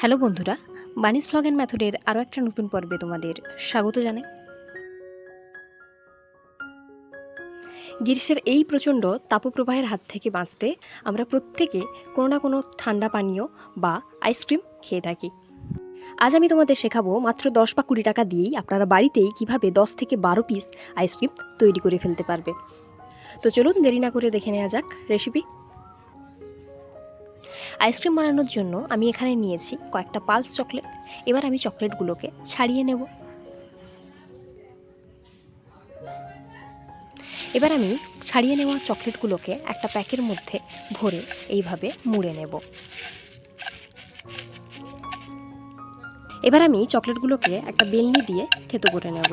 Hello বন্ধুরা, বানিস vlog and মেথডের আরও একটা নতুন পর্বে তোমাদের স্বাগত জানাই। গ্রীষ্মের এই প্রচণ্ড তাপপ্রবাহের হাত থেকে বাঁচতে আমরা প্রত্যেকে কোনো না কোনো ঠান্ডা পানীয় বা আইসক্রিম খেয়ে থাকি। আজ আমি তোমাদের শেখাবো মাত্র 10 বা 20 টাকা দিয়েই আপনারা বাড়িতেই কিভাবে 10 থেকে 12 পিস আইসক্রিম তৈরি করে ফেলতে পারবে। তো চলুন দেরি না করে দেখে নেওয়া যাক রেসিপি। আইসক্রিম বানানোর জন্য আমি এখানে নিয়েছি কয়েকটা পালস চকলেট। এবার আমি চকলেটগুলোকে ছাড়িয়ে নেব। এবার আমি ছাড়িয়ে নেওয়া চকলেটগুলোকে একটা প্যাকের মধ্যে ভরে এইভাবে মুড়ে নেব। এবার আমি চকলেটগুলোকে একটা বেলনি দিয়ে থেতো করে নেব।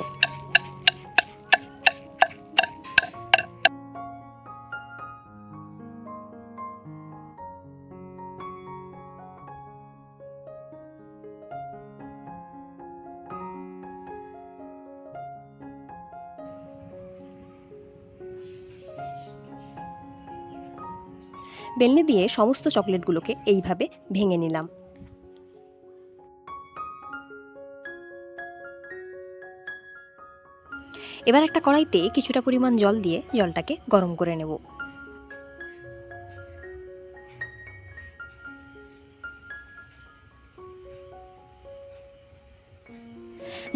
বেলনি দিয়ে সমস্ত চকলেটগুলোকে এইভাবে ভেঙে নিলাম। এবার একটা কড়াইতে কিছুটা পরিমাণ জল দিয়ে জলটাকে গরম করে নেব।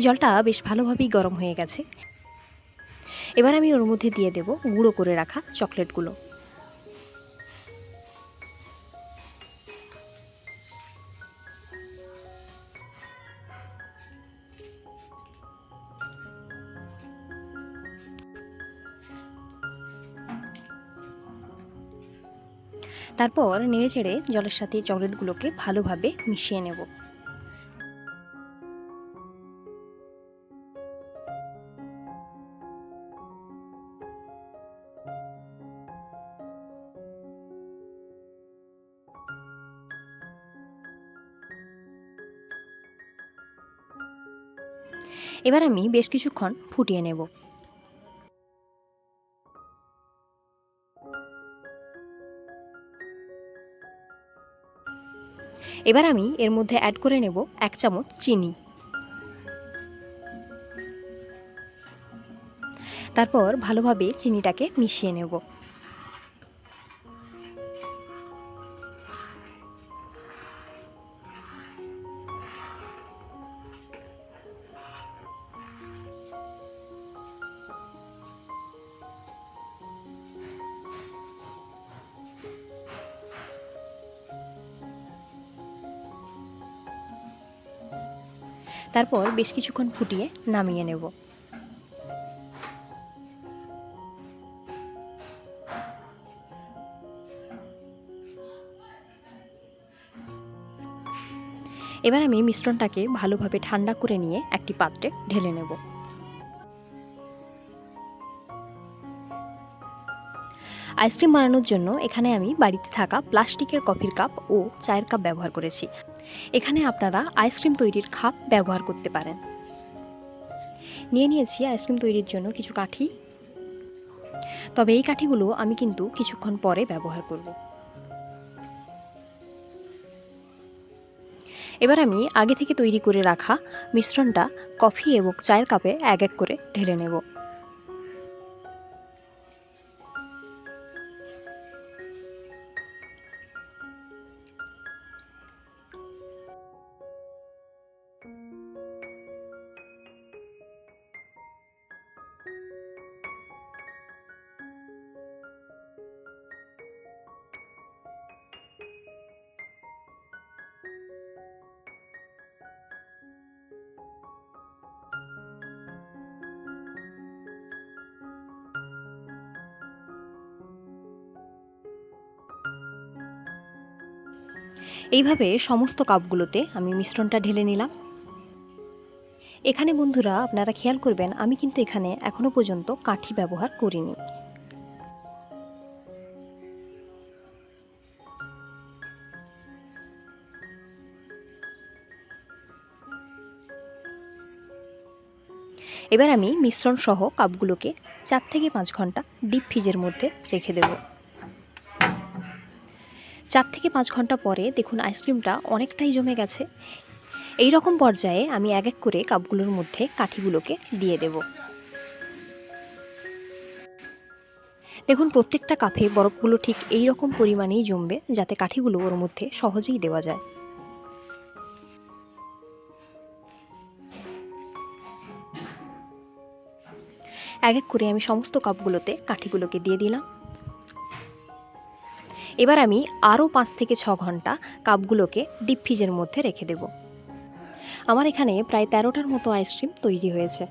জলটা বেশ ভালোভাবেই গরম হয়ে গেছে। এবার আমি ওর মধ্যে দিয়ে দেব গুঁড়ো করে রাখা চকলেটগুলো। তারপর নেড়ে চেড়ে জলের সাথে চকলেটগুলোকে ভালোভাবে মিশিয়ে নেব। এবার আমি বেশ কিছুক্ষণ ফুটিয়ে নেব। এবার আমি এর মধ্যে অ্যাড করে নেব 1 চামচ চিনি। তারপর ভালোভাবে চিনিটাকে মিশিয়ে নেব। তারপর বেশ কিছুক্ষণ ফুটিয়ে নামিয়ে নেব। এবার আমি মিশ্রণটাকে ভালোভাবে ঠান্ডা করে নিয়ে একটি পাত্রে ঢেলে নেব। আইসক্রিম বানানোর জন্য এখানে আমি বাড়িতে থাকা প্লাস্টিকের কফির কাপ ও চায়ের কাপ ব্যবহার করেছি। এখানে আপনারা আইসক্রিম তৈরির কাপ ব্যবহার করতে পারেন। নিয়ে নিয়েছি আইসক্রিম তৈরির জন্য কিছু কাঠি। তবে এই কাঠিগুলো আমি কিন্তু কিছুক্ষণ পরে ব্যবহার করব। এবার আমি আগে থেকে তৈরি করে রাখা মিশ্রণটা কফি এবং চায়ের কাপে এক এক করে ঢেলে নেব। এইভাবে সমস্ত কাপগুলোতে আমি মিশ্রণটা ঢেলে নিলাম। এখানে বন্ধুরা আপনারা খেয়াল করবেন, আমি কিন্তু এখানে এখনো পর্যন্ত কাঠি ব্যবহার করিনি। এবার আমি মিশ্রণ সহ কাপগুলোকে 4 থেকে 5 ঘন্টা ডিপ ফ্রিজের মধ্যে রেখে দেব। 4 থেকে 5 ঘন্টা পরে দেখুন আইসক্রিমটা অনেকটাই জমে গেছে। এই রকম পর্যায়ে আমি এক এক করে কাপগুলোর মধ্যে কাঠিগুলোকে দিয়ে দেব। দেখুন প্রত্যেকটা কাপে বরফগুলো ঠিক এই রকম পরিমাণেই জমবে, যাতে কাঠিগুলো ওর মধ্যে সহজেই দেওয়া যায়। এক এক করে আমি সমস্ত কাপগুলোতে কাঠিগুলোকে দিয়ে দিলাম। এবার আমি আরও 5 থেকে 6 ঘন্টা কাপগুলোকে ডিপ ফ্রিজের মধ্যে রেখে দেব। আমার এখানে প্রায় 13টার মতো আইসক্রিম তৈরি হয়েছে।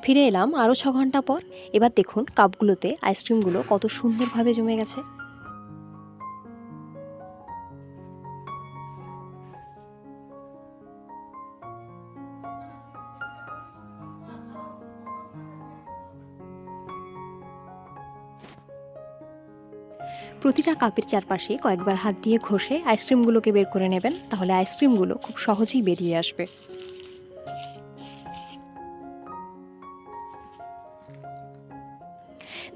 ফিরে এলাম আরও 6 ঘন্টা পর। এবার দেখুন কাপগুলোতে আইসক্রিমগুলো কত সুন্দরভাবে জমে গেছে। প্রতিটা কাপের চারপাশে কয়েকবার হাত দিয়ে ঘষে আইসক্রিমগুলোকে বের করে নেবেন, তাহলে আইসক্রিমগুলো খুব সহজেই বেরিয়ে আসবে।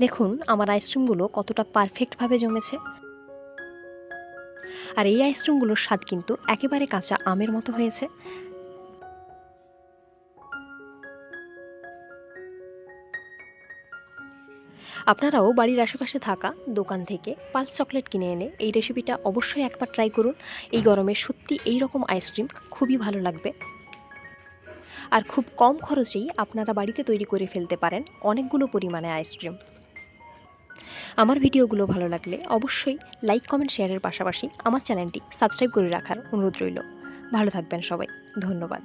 দেখুন আমার আইসক্রিমগুলো কতটা পারফেক্টভাবে জমেছে। আর এই আইসক্রিমগুলোর স্বাদ কিন্তু একেবারে কাঁচা আমের মতো হয়েছে। আপনারাও বাড়ির আশেপাশে থাকা দোকান থেকে পালস চকলেট কিনে এনে এই রেসিপিটা অবশ্যই একবার ট্রাই করুন। এই গরমে সত্যি এই রকম আইসক্রিম খুবই ভালো লাগবে। আর খুব কম খরচেই আপনারা বাড়িতে তৈরি করে ফেলতে পারেন অনেকগুলো পরিমাণে আইসক্রিম। আমার ভিডিওগুলো ভালো লাগলে অবশ্যই লাইক, কমেন্ট, শেয়ারের পাশাপাশি আমার চ্যানেলটি সাবস্ক্রাইব করে রাখার অনুরোধ রইল। ভালো থাকবেন সবাই। ধন্যবাদ।